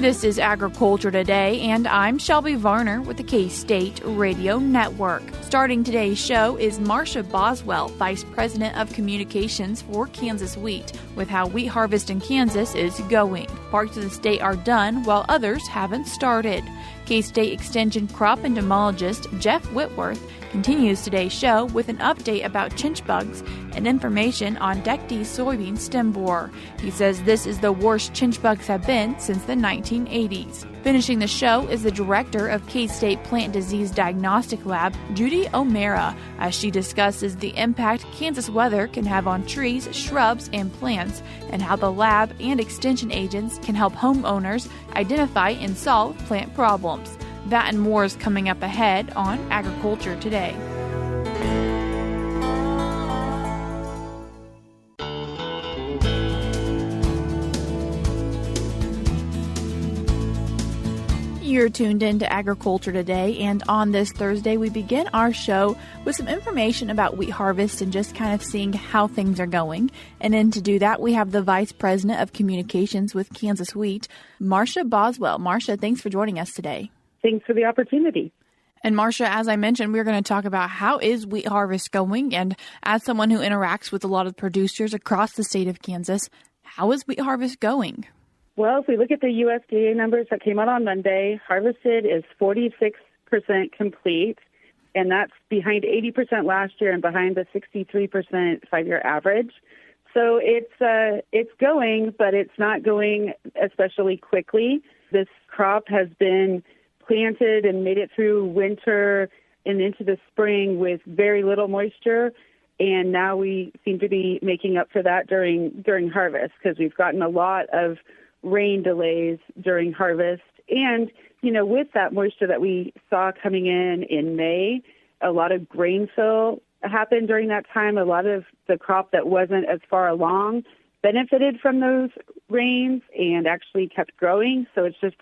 This is Agriculture Today, and I'm Shelby Varner with the K-State Radio Network. Starting today's show is Marsha Boswell, Vice President of Communications for Kansas Wheat, with how wheat harvest in Kansas is going. Parts of the state are done, while others haven't started. K-State Extension crop entomologist Jeff Whitworth continues today's show with an update about chinch bugs and information on Dectes soybean stem borer. He says this is the worst chinch bugs have been since the 1980s. Finishing the show is the director of K-State Plant Disease Diagnostic Lab, Judy O'Mara, as she discusses the impact Kansas weather can have on trees, shrubs, and plants, and how the lab and extension agents can help homeowners identify and solve plant problems. That and more is coming up ahead on Agriculture Today. You're tuned in to Agriculture Today, and on this Thursday, we begin our show with some information about wheat harvest and just kind of seeing how things are going. And then to do that, we have the Vice President of Communications with Kansas Wheat, Marsha Boswell. Marsha, thanks for joining us today. Thanks for the opportunity. And Marsha, as I mentioned, we're going to talk about how is wheat harvest going, and as someone who interacts with a lot of producers across the state of Kansas, how is wheat harvest going? Well, if we look at the USDA numbers that came out on Monday, harvested is 46% complete, and that's behind 80% last year and behind the 63% five-year average. So it's going, but it's not going especially quickly. This crop has been planted and made it through winter and into the spring with very little moisture, and now we seem to be making up for that during harvest because we've gotten a lot of rain delays during harvest. And, with that moisture that we saw coming in May, a lot of grain fill happened during that time. A lot of the crop that wasn't as far along benefited from those rains and actually kept growing. So it's just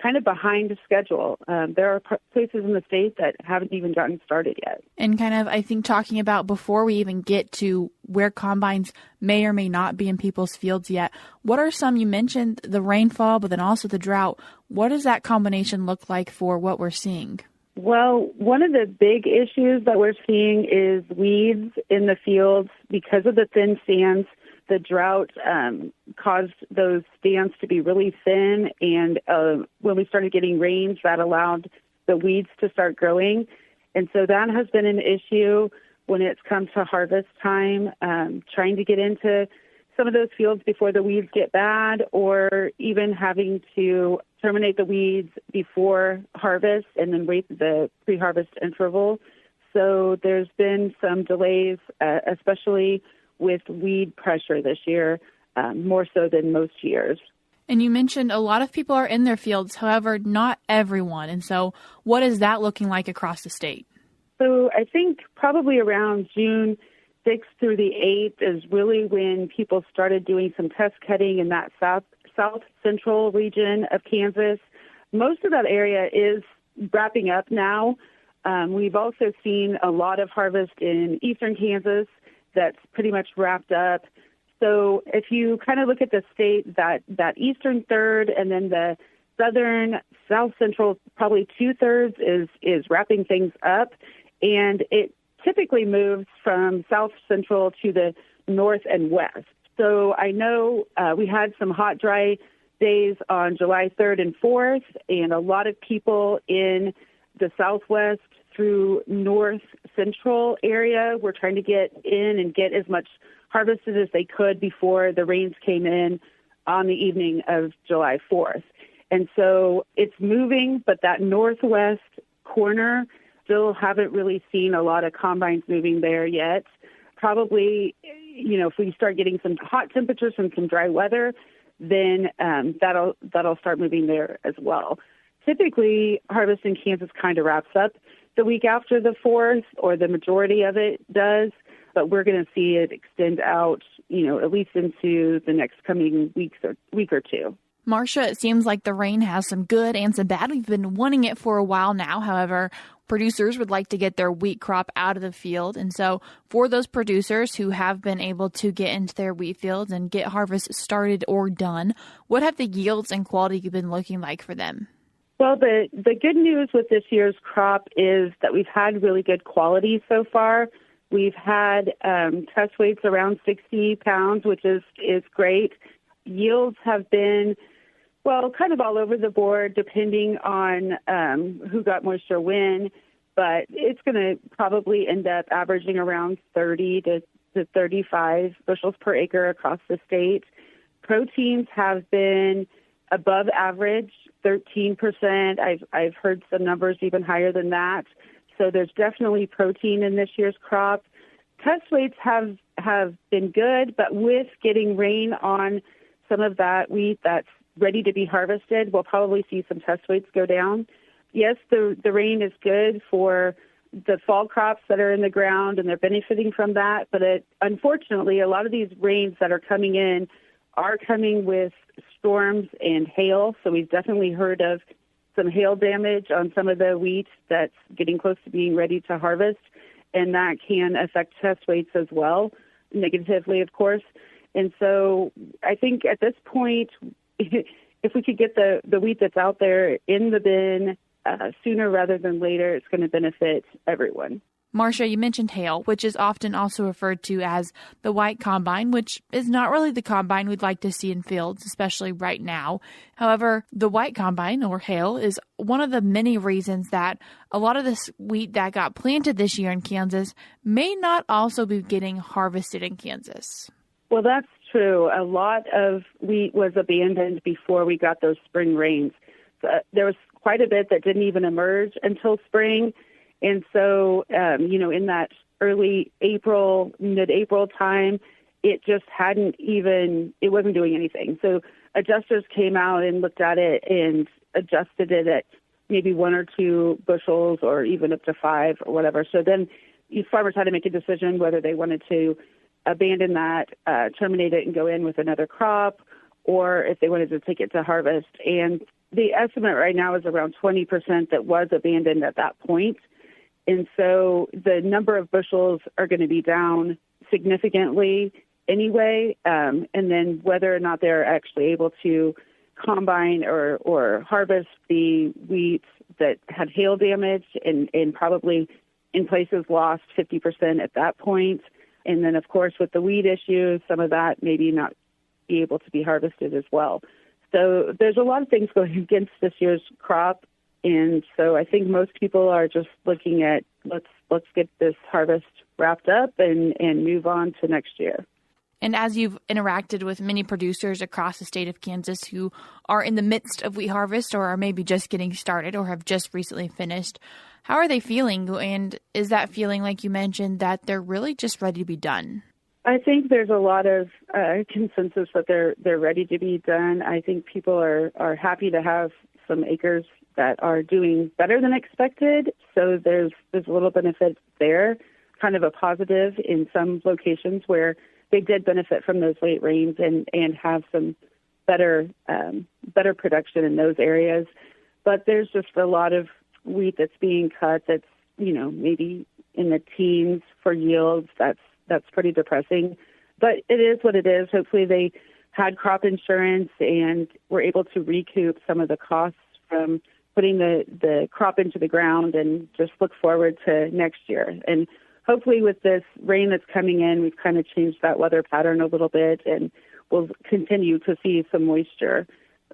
kind of behind schedule. There are places in the state that haven't even gotten started yet. And kind of, I think, talking about before we even get to where combines may or may not be in people's fields yet, what are some, you mentioned the rainfall, but then also the drought. What does that combination look like for what we're seeing? Well, one of the big issues that we're seeing is weeds in the fields because of the thin stands. The drought caused those stands to be really thin, and when we started getting rains, that allowed the weeds to start growing. And so that has been an issue when it's come to harvest time, trying to get into some of those fields before the weeds get bad, or even having to terminate the weeds before harvest and then wait the pre-harvest interval. So there's been some delays, especially with weed pressure this year, more so than most years. And you mentioned a lot of people are in their fields, however, not everyone. And so what is that looking like across the state? So I think probably around June 6th through the 8th is really when people started doing some test cutting in that south central region of Kansas. Most of that area is wrapping up now. We've also seen a lot of harvest in eastern Kansas that's pretty much wrapped up. So if you kind of look at the state, that eastern third and then the southern, south central, probably two-thirds is wrapping things up. And it typically moves from south central to the north and west. So I know we had some hot, dry days on July 3rd and 4th, and a lot of people in the southwest through north central area were trying to get in and get as much harvested as they could before the rains came in on the evening of July 4th. And so it's moving, but that northwest corner still haven't really seen a lot of combines moving there yet. Probably, if we start getting some hot temperatures and some dry weather, then that'll start moving there as well. Typically, harvest in Kansas kind of wraps up the week after the 4th, or the majority of it does, but we're going to see it extend out, at least into the next coming week or two. Marsha, it seems like the rain has some good and some bad. We've been wanting it for a while now. However, producers would like to get their wheat crop out of the field. And so for those producers who have been able to get into their wheat fields and get harvest started or done, what have the yields and quality been looking like for them? Well, the good news with this year's crop is that we've had really good quality so far. We've had test weights around 60 pounds, which is great. Yields have been, well, kind of all over the board, depending on who got moisture when, but it's going to probably end up averaging around 30 to 35 bushels per acre across the state. Proteins have been above average, 13%. I've heard some numbers even higher than that. So there's definitely protein in this year's crop. Test weights have been good, but with getting rain on some of that wheat that's ready to be harvested, we'll probably see some test weights go down. Yes, the rain is good for the fall crops that are in the ground, and they're benefiting from that. But unfortunately, a lot of these rains that are coming in are coming with storms and hail. So we've definitely heard of some hail damage on some of the wheat that's getting close to being ready to harvest, and that can affect test weights as well, negatively, of course. And so I think at this point, if we could get the wheat that's out there in the bin sooner rather than later, it's going to benefit everyone. Marsha, you mentioned hail, which is often also referred to as the white combine, which is not really the combine we'd like to see in fields, especially right now. However, the white combine, or hail, is one of the many reasons that a lot of this wheat that got planted this year in Kansas may not also be getting harvested in Kansas. Well, that's true. A lot of wheat was abandoned before we got those spring rains. There was quite a bit that didn't even emerge until spring. And so, in that early April, mid-April time, it just it wasn't doing anything. So adjusters came out and looked at it and adjusted it at maybe 1 or 2 bushels or even up to 5 or whatever. So then farmers had to make a decision whether they wanted to abandon that, terminate it and go in with another crop, or if they wanted to take it to harvest. And the estimate right now is around 20% that was abandoned at that point. And so the number of bushels are going to be down significantly anyway. And then whether or not they're actually able to combine or harvest the wheat that had hail damage and probably in places lost 50% at that point. And then, of course, with the weed issue, some of that maybe not be able to be harvested as well. So there's a lot of things going against this year's crop. And so I think most people are just looking at let's get this harvest wrapped up and move on to next year. And as you've interacted with many producers across the state of Kansas who are in the midst of wheat harvest or are maybe just getting started or have just recently finished, how are they feeling? And is that feeling, like you mentioned, that they're really just ready to be done? I think there's a lot of consensus that they're ready to be done. I think people are happy to have some acres that are doing better than expected. So there's a little benefit there, kind of a positive in some locations where they did benefit from those late rains and have some better production in those areas. But there's just a lot of wheat that's being cut that's, maybe in the teens for yields. That's pretty depressing. But it is what it is. Hopefully they had crop insurance and were able to recoup some of the costs from putting the crop into the ground and just look forward to next year. And hopefully with this rain that's coming in, we've kind of changed that weather pattern a little bit and we'll continue to see some moisture.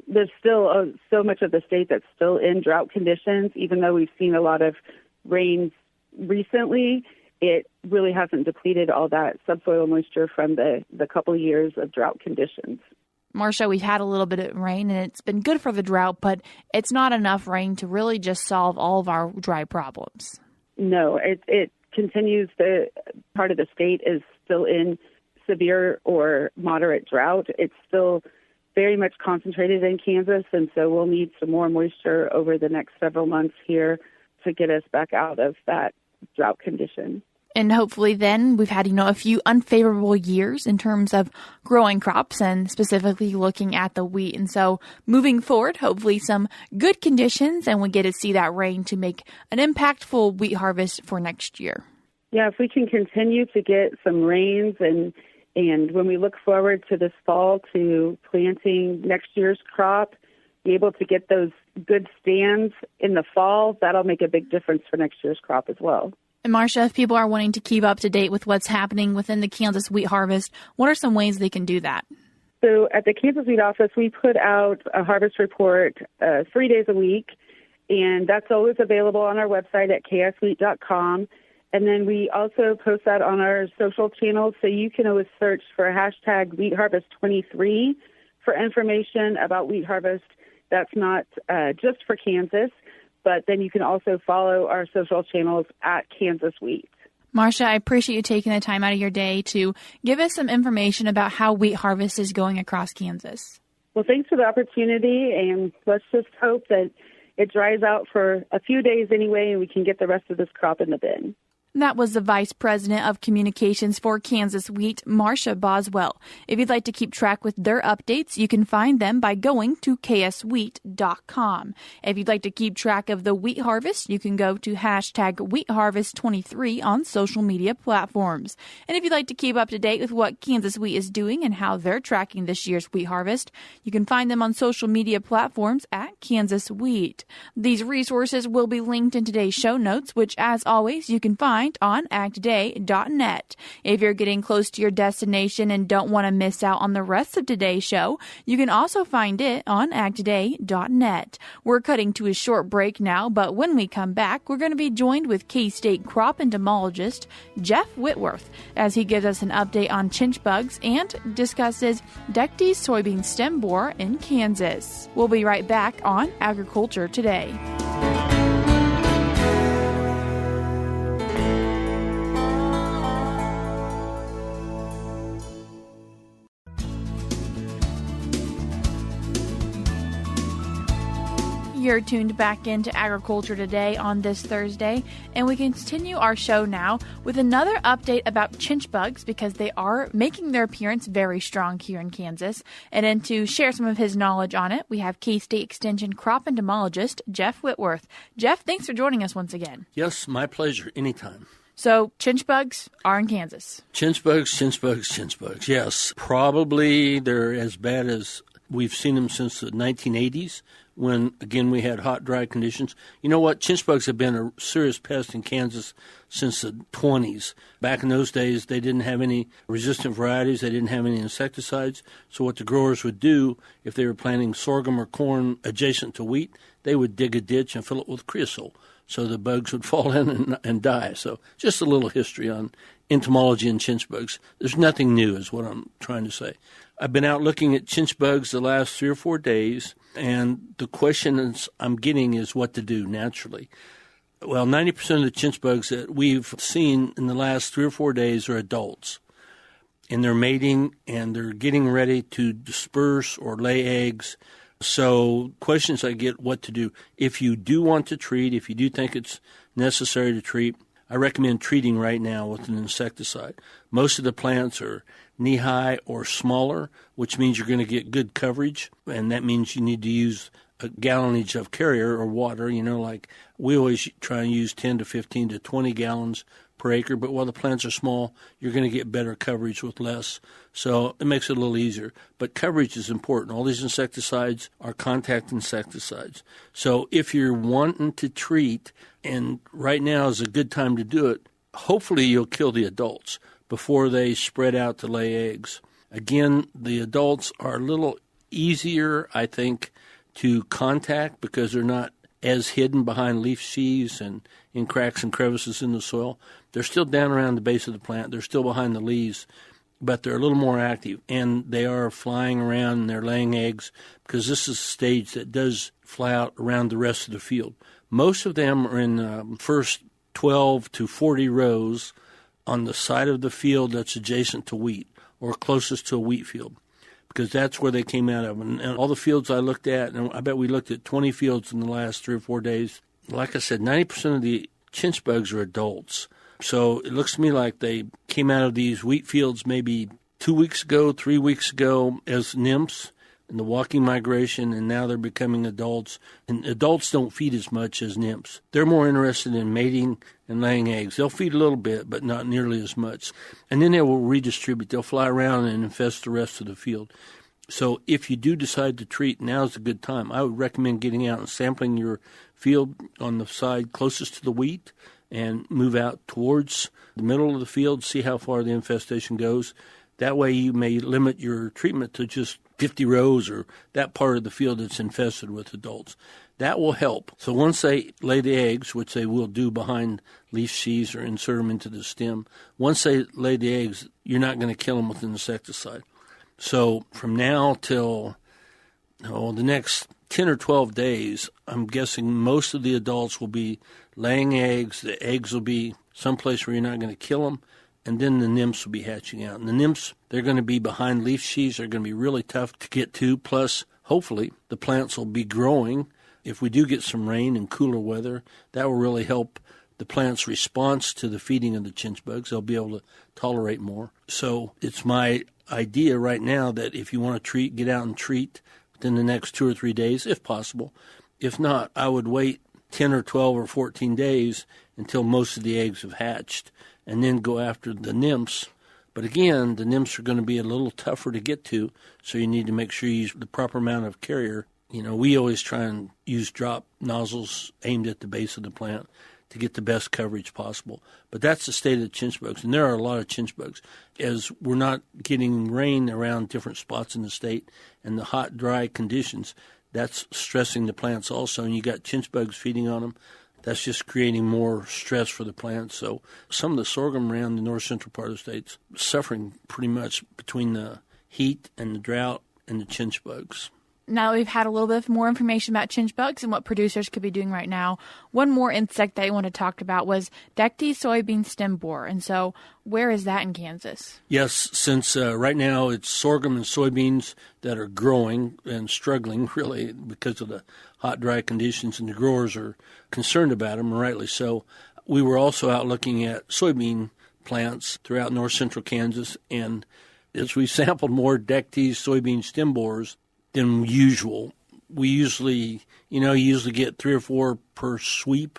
There's still so much of the state that's still in drought conditions. Even though we've seen a lot of rains recently, it really hasn't depleted all that subsoil moisture from the couple of years of drought conditions. Marsha, we've had a little bit of rain, and it's been good for the drought, but it's not enough rain to really just solve all of our dry problems. No, it continues. The part of the state is still in severe or moderate drought. It's still very much concentrated in Kansas, and so we'll need some more moisture over the next several months here to get us back out of that drought condition. And hopefully then we've had, a few unfavorable years in terms of growing crops and specifically looking at the wheat. And so moving forward, hopefully some good conditions and we get to see that rain to make an impactful wheat harvest for next year. Yeah, if we can continue to get some rains and when we look forward to this fall to planting next year's crop, be able to get those good stands in the fall, that'll make a big difference for next year's crop as well. And Marsha, if people are wanting to keep up to date with what's happening within the Kansas wheat harvest, what are some ways they can do that? So at the Kansas Wheat Office, we put out a harvest report 3 days a week, and that's always available on our website at kswheat.com. And then we also post that on our social channels, so you can always search for hashtag WheatHarvest23 for information about wheat harvest. That's not just for Kansas, but then you can also follow our social channels at Kansas Wheat. Marsha, I appreciate you taking the time out of your day to give us some information about how wheat harvest is going across Kansas. Well, thanks for the opportunity, and let's just hope that it dries out for a few days anyway, and we can get the rest of this crop in the bin. That was the Vice President of Communications for Kansas Wheat, Marsha Boswell. If you'd like to keep track with their updates, you can find them by going to kswheat.com. If you'd like to keep track of the wheat harvest, you can go to hashtag WheatHarvest23 on social media platforms. And if you'd like to keep up to date with what Kansas Wheat is doing and how they're tracking this year's wheat harvest, you can find them on social media platforms at Kansas Wheat. These resources will be linked in today's show notes, which, as always, you can find on agtoday.net. If you're getting close to your destination and don't want to miss out on the rest of today's show, you can also find it on agtoday.net. We're cutting to a short break now, but when we come back, we're going to be joined with K-State crop entomologist Jeff Whitworth as he gives us an update on chinch bugs and discusses Dectes soybean stem borer in Kansas. We'll be right back on Agriculture Today. You're tuned back into Agriculture Today on this Thursday, and we continue our show now with another update about chinch bugs because they are making their appearance very strong here in Kansas. And then to share some of his knowledge on it, we have K-State Extension crop entomologist Jeff Whitworth. Jeff, thanks for joining us once again. Yes, my pleasure. Anytime. So, chinch bugs are in Kansas. Chinch bugs. Yes, probably they're as bad as we've seen them since the 1980s. When, again, we had hot, dry conditions. You know what? Chinch bugs have been a serious pest in Kansas since the 20s. Back in those days, they didn't have any resistant varieties. They didn't have any insecticides. So what the growers would do, if they were planting sorghum or corn adjacent to wheat, they would dig a ditch and fill it with creosote. So the bugs would fall in and die. So just a little history on entomology and chinch bugs. There's nothing new is what I'm trying to say. I've been out looking at chinch bugs the last 3 or 4 days, and the question I'm getting is what to do naturally. Well, 90% of the chinch bugs that we've seen in the last 3 or 4 days are adults, and they're mating, and they're getting ready to disperse or lay eggs. So questions I get, what to do. If you do want to treat, if you do think it's necessary to treat, I recommend treating right now with an insecticide. Most of the plants are knee-high or smaller, which means you're going to get good coverage, and that means you need to use a gallonage of carrier or water. Like we always try and use 10 to 15 to 20 gallons per acre, but while the plants are small, you're going to get better coverage with less. So it makes it a little easier. But coverage is important. All these insecticides are contact insecticides. So if you're wanting to treat, and right now is a good time to do it, hopefully you'll kill the adults before they spread out to lay eggs. Again, the adults are a little easier, I think, to contact because they're not as hidden behind leaf sheaths and in cracks and crevices in the soil. They're still down around the base of the plant. They're still behind the leaves, but they're a little more active, and they are flying around and they're laying eggs because this is a stage that does fly out around the rest of the field. Most of them are in the first 12 to 40 rows on the side of the field that's adjacent to wheat or closest to a wheat field, because that's where they came out of. And all the fields I looked at, and I bet we looked at 20 fields in the last 3 or 4 days, like I said, 90% of the chinch bugs are adults. So it looks to me like they came out of these wheat fields maybe 2 weeks ago, 3 weeks ago as nymphs in the walking migration, and now they're becoming adults. And adults don't feed as much as nymphs. They're more interested in mating and laying eggs. They'll feed a little bit, but not nearly as much. And then they will redistribute. They'll fly around and infest the rest of the field. So if you do decide to treat, now's a good time. I would recommend getting out and sampling your field on the side closest to the wheat and move out towards the middle of the field, see how far the infestation goes. That way you may limit your treatment to just 50 rows or that part of the field that's infested with adults. That will help. So once they lay the eggs, which they will do behind leaf sheaths or insert them into the stem, once they lay the eggs, you're not going to kill them with an insecticide. So from now till the next 10 or 12 days, I'm guessing most of the adults will be laying eggs. The eggs will be someplace where you're not going to kill them, and then the nymphs will be hatching out. And the nymphs, they're going to be behind leaf sheaths. They're going to be really tough to get to. Plus, hopefully, the plants will be growing. If we do get some rain and cooler weather, that will really help the plant's response to the feeding of the chinch bugs. They'll be able to tolerate more. So it's my idea right now that if you want to treat, get out and treat within the next 2 or 3 days, if possible. If not, I would wait 10 or 12 or 14 days until most of the eggs have hatched and then go after the nymphs. But again, the nymphs are going to be a little tougher to get to, so you need to make sure you use the proper amount of carrier. You know, we always try and use drop nozzles aimed at the base of the plant to get the best coverage possible. But that's the state of the chinch bugs, and there are a lot of chinch bugs. As we're not getting rain around different spots in the state and the hot, dry conditions, that's stressing the plants also, and you got chinch bugs feeding on them. That's just creating more stress for the plants. So some of the sorghum around the north-central part of the state's suffering pretty much between the heat and the drought and the chinch bugs. Now that we've had a little bit more information about chinch bugs and what producers could be doing right now, one more insect that I want to talk about was Dectes soybean stem borer. And so where is that in Kansas? Yes, since right now it's sorghum and soybeans that are growing and struggling, really, because of the hot, dry conditions, and the growers are concerned about them, and rightly so. We were also out looking at soybean plants throughout north-central Kansas, and as we sampled more Dectes soybean stem borers than usual. We usually get 3 or 4 per sweep.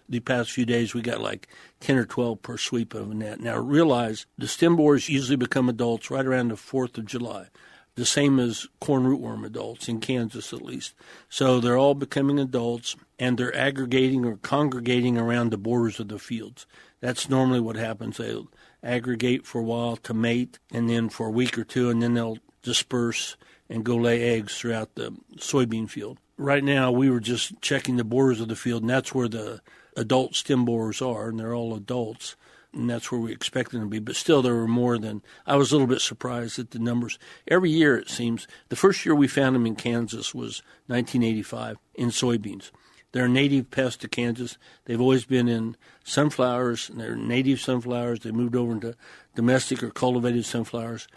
The past few days we got like 10 or 12 per sweep of a net. Now realize the stem borers usually become adults right around the 4th of July, the same as corn rootworm adults in Kansas at least. So they're all becoming adults, and they're aggregating or congregating around the borders of the fields. That's normally what happens. They'll aggregate for a while to mate, and then for a week or two, and then they'll disperse and go lay eggs throughout the soybean field. Right now, we were just checking the borders of the field, and that's where the adult stem borers are, and they're all adults, and that's where we expect them to be. But still, there were more than – I was a little bit surprised at the numbers. Every year, it seems – the first year we found them in Kansas was 1985 in soybeans. They're a native pest to Kansas. They've always been in sunflowers, and they're native sunflowers. They moved over into domestic or cultivated sunflowers.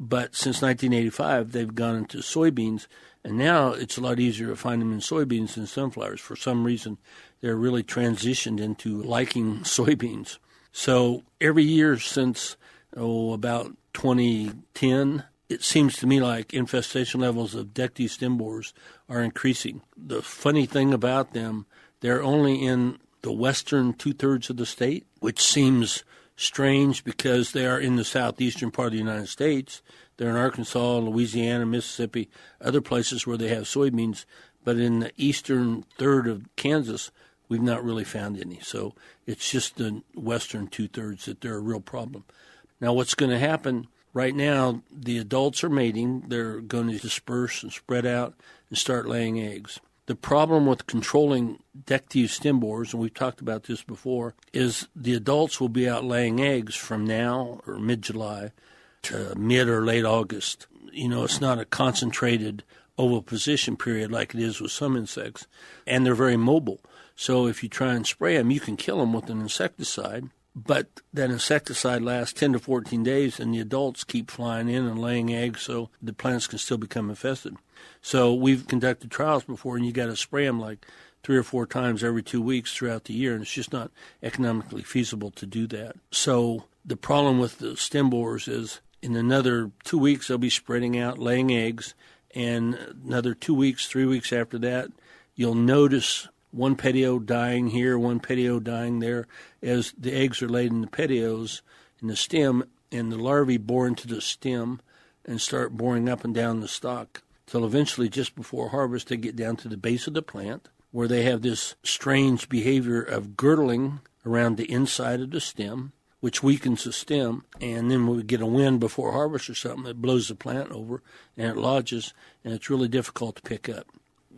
But since 1985, they've gone into soybeans, and now it's a lot easier to find them in soybeans than sunflowers. For some reason, they're really transitioned into liking soybeans. So every year since, about 2010, it seems to me like infestation levels of Dectes stem borers are increasing. The funny thing about them, they're only in the western two-thirds of the state, which seems strange because they are in the southeastern part of the United States. They're in Arkansas, Louisiana, Mississippi, other places where they have soybeans. But in the eastern third of Kansas, we've not really found any. So it's just the western two-thirds that they're a real problem. Now what's going to happen right now, the adults are mating. They're going to disperse and spread out and start laying eggs. The problem with controlling Dectes stem borers, and we've talked about this before, is the adults will be out laying eggs from now or mid-July to mid or late August. You know, it's not a concentrated oviposition period like it is with some insects, and they're very mobile. So if you try and spray them, you can kill them with an insecticide, but that insecticide lasts 10 to 14 days, and the adults keep flying in and laying eggs, so the plants can still become infested. So we've conducted trials before, and you got to spray them like 3 or 4 times every 2 weeks throughout the year, and it's just not economically feasible to do that. So the problem with the stem borers is in another 2 weeks they'll be spreading out, laying eggs, and another 2 weeks, 3 weeks after that, you'll notice one petio dying here, one petio dying there, as the eggs are laid in the petios in the stem, and the larvae bore into the stem and start boring up and down the stalk, till eventually, just before harvest, they get down to the base of the plant, where they have this strange behavior of girdling around the inside of the stem, which weakens the stem, and then we get a wind before harvest or something that blows the plant over, and it lodges, and it's really difficult to pick up.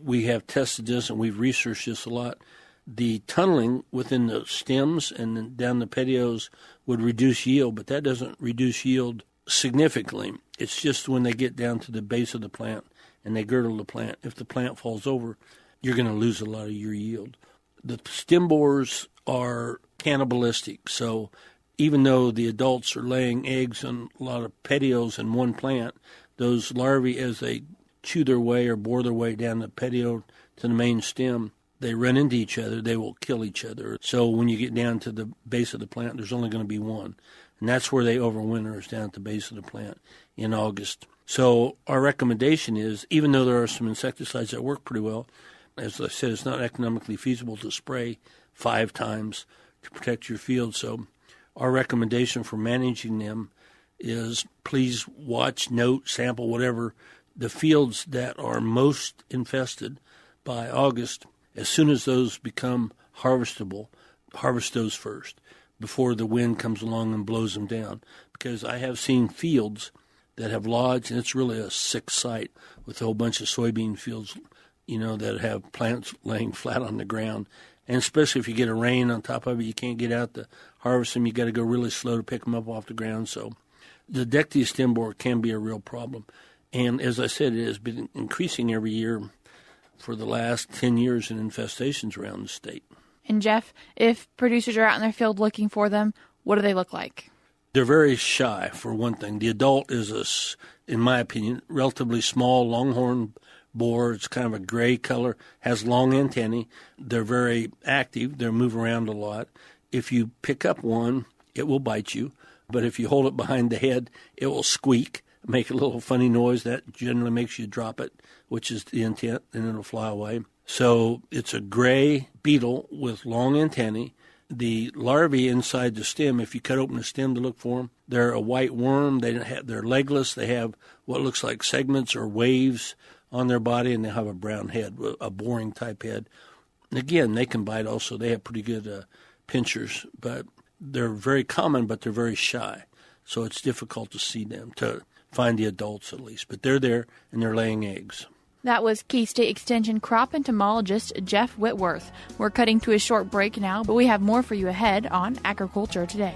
We have tested this, and we've researched this a lot. The tunneling within the stems and then down the petios would reduce yield, but that doesn't reduce yield significantly. It's just when they get down to the base of the plant and they girdle the plant. If the plant falls over, you're going to lose a lot of your yield. The stem borers are cannibalistic, so even though the adults are laying eggs on a lot of petios in one plant, those larvae, as they chew their way or bore their way down the petio to the main stem, they run into each other, they will kill each other. So when you get down to the base of the plant, there's only going to be one. And that's where they overwinter, is down at the base of the plant in August. So our recommendation is, even though there are some insecticides that work pretty well, as I said, it's not economically feasible to spray 5 times to protect your field. So our recommendation for managing them is please watch, note, sample, whatever, the fields that are most infested by August. As soon as those become harvestable, harvest those first before the wind comes along and blows them down. Because I have seen fields that have lodged, and it's really a sick sight with a whole bunch of soybean fields, that have plants laying flat on the ground. And especially if you get a rain on top of it, you can't get out to harvest them. You got to go really slow to pick them up off the ground. So the Dectes stem borer can be a real problem. And as I said, it has been increasing every year for the last 10 years in infestations around the state. And Jeff, if producers are out in their field looking for them, what do they look like? They're very shy, for one thing. The adult is, in my opinion, relatively small, longhorn borer. It's kind of a gray color, has long antennae. They're very active. They move around a lot. If you pick up one, it will bite you. But if you hold it behind the head, it will squeak, make a little funny noise. That generally makes you drop it, which is the intent, and it'll fly away. So it's a gray beetle with long antennae. The larvae inside the stem, if you cut open the stem to look for them, they're a white worm. They're legless. They have what looks like segments or waves on their body, and they have a brown head, a boring type head. And again, they can bite also. They have pretty good pinchers, but they're very common, but they're very shy. So it's difficult to see them, to find the adults at least. But they're there, and they're laying eggs. That was K-State Extension crop entomologist Jeff Whitworth. We're cutting to a short break now, but we have more for you ahead on Agriculture Today.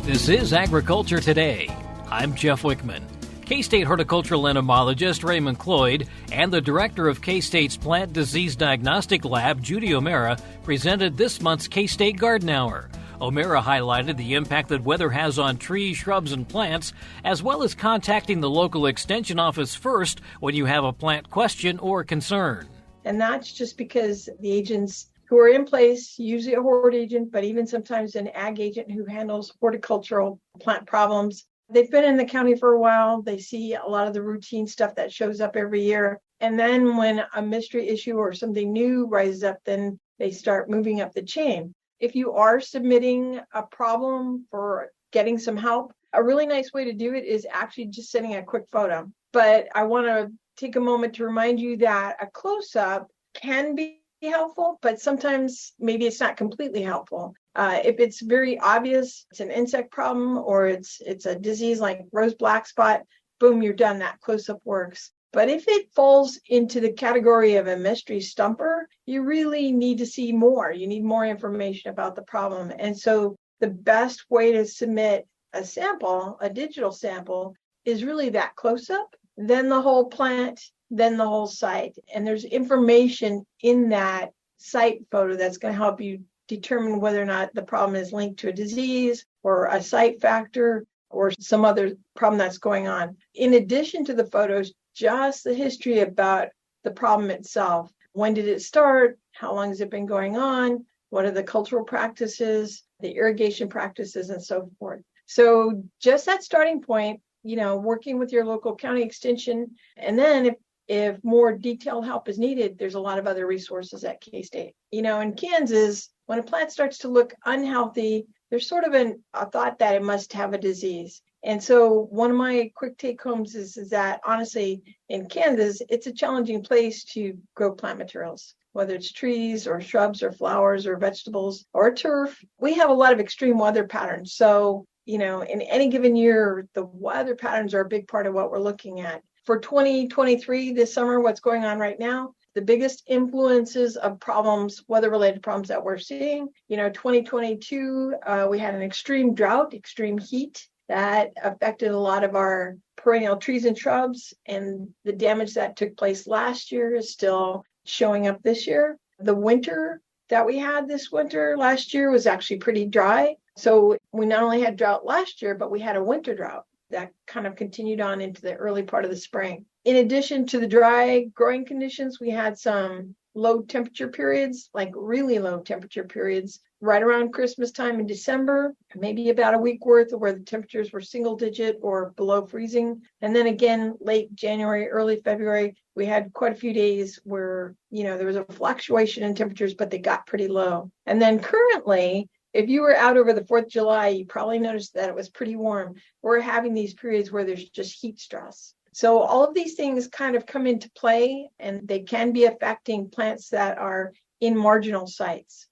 This is Agriculture Today. I'm Jeff Wickman. K-State horticultural entomologist Raymond Cloyd and the director of K-State's Plant Disease Diagnostic Lab, Judy O'Mara, presented this month's K-State Garden Hour. O'Mara highlighted the impact that weather has on trees, shrubs, and plants, as well as contacting the local extension office first when you have a plant question or concern. And that's just because the agents who are in place, usually a hort agent, but even sometimes an ag agent who handles horticultural plant problems, they've been in the county for a while. They see a lot of the routine stuff that shows up every year. And then when a mystery issue or something new rises up, then they start moving up the chain. If you are submitting a problem for getting some help, a really nice way to do it is actually just sending a quick photo. But I want to take a moment to remind you that a close-up can be helpful, but sometimes maybe it's not completely helpful. If it's very obvious, it's an insect problem or it's a disease like rose black spot, boom, you're done. That close-up works. But if it falls into the category of a mystery stumper, you really need to see more. You need more information about the problem. And so the best way to submit a sample, a digital sample, is really that close-up, then the whole plant, then the whole site. And there's information in that site photo that's going to help you determine whether or not the problem is linked to a disease or a site factor or some other problem that's going on. In addition to the photos, just the history about the problem itself. When did it start? How long has it been going on? What are the cultural practices, the irrigation practices, and so forth? So just that starting point, working with your local county extension. And then if more detailed help is needed, there's a lot of other resources at K-State. In Kansas, when a plant starts to look unhealthy, there's sort of a thought that it must have a disease. And so one of my quick take homes is that honestly, in Kansas, it's a challenging place to grow plant materials, whether it's trees or shrubs or flowers or vegetables or turf. We have a lot of extreme weather patterns. So, in any given year, the weather patterns are a big part of what we're looking at. For 2023, this summer, what's going on right now, the biggest influences of problems, weather-related problems that we're seeing, 2022, we had an extreme drought, extreme heat that affected a lot of our perennial trees and shrubs, and the damage that took place last year is still showing up this year. The winter that we had this winter last year was actually pretty dry. So we not only had drought last year, but we had a winter drought that kind of continued on into the early part of the spring. In addition to the dry growing conditions, we had some low temperature periods, like really low temperature periods, right around Christmas time in December, maybe about a week worth of where the temperatures were single digit or below freezing. And then again, late January, early February, we had quite a few days where, there was a fluctuation in temperatures, but they got pretty low. And then currently, if you were out over the 4th of July, you probably noticed that it was pretty warm. We're having these periods where there's just heat stress. So all of these things kind of come into play, and they can be affecting plants that are in marginal sites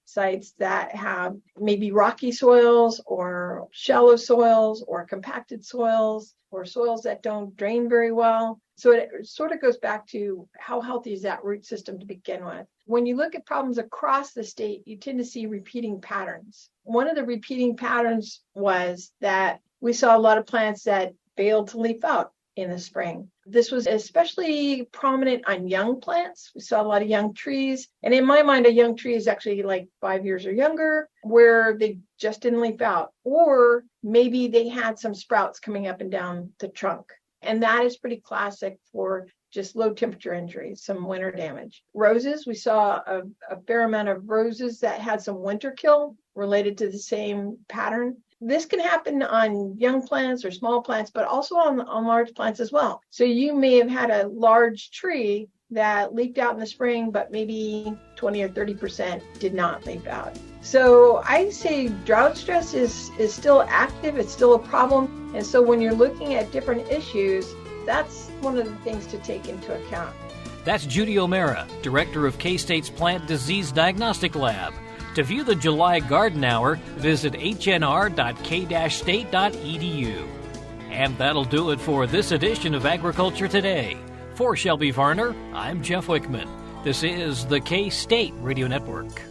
that have maybe rocky soils or shallow soils or compacted soils or soils that don't drain very well. So it sort of goes back to how healthy is that root system to begin with. When you look at problems across the state, you tend to see repeating patterns. One of the repeating patterns was that we saw a lot of plants that failed to leaf out in the spring. This was especially prominent on young plants. We saw a lot of young trees. And in my mind, a young tree is actually like 5 years or younger, where they just didn't leaf out. Or maybe they had some sprouts coming up and down the trunk. And that is pretty classic for just low temperature injuries, some winter damage. Roses, we saw a fair amount of roses that had some winter kill related to the same pattern. This can happen on young plants or small plants, but also on large plants as well. So you may have had a large tree that leafed out in the spring, but maybe 20 or 30% did not leaf out. So I say drought stress is still active. It's still a problem. And so when you're looking at different issues, that's one of the things to take into account. That's Judy O'Mara, Director of K-State's Plant Disease Diagnostic Lab. To view the July Garden Hour, visit hnr.k-state.edu. And that'll do it for this edition of Agriculture Today. For Shelby Varner, I'm Jeff Whitworth. This is the K-State Radio Network.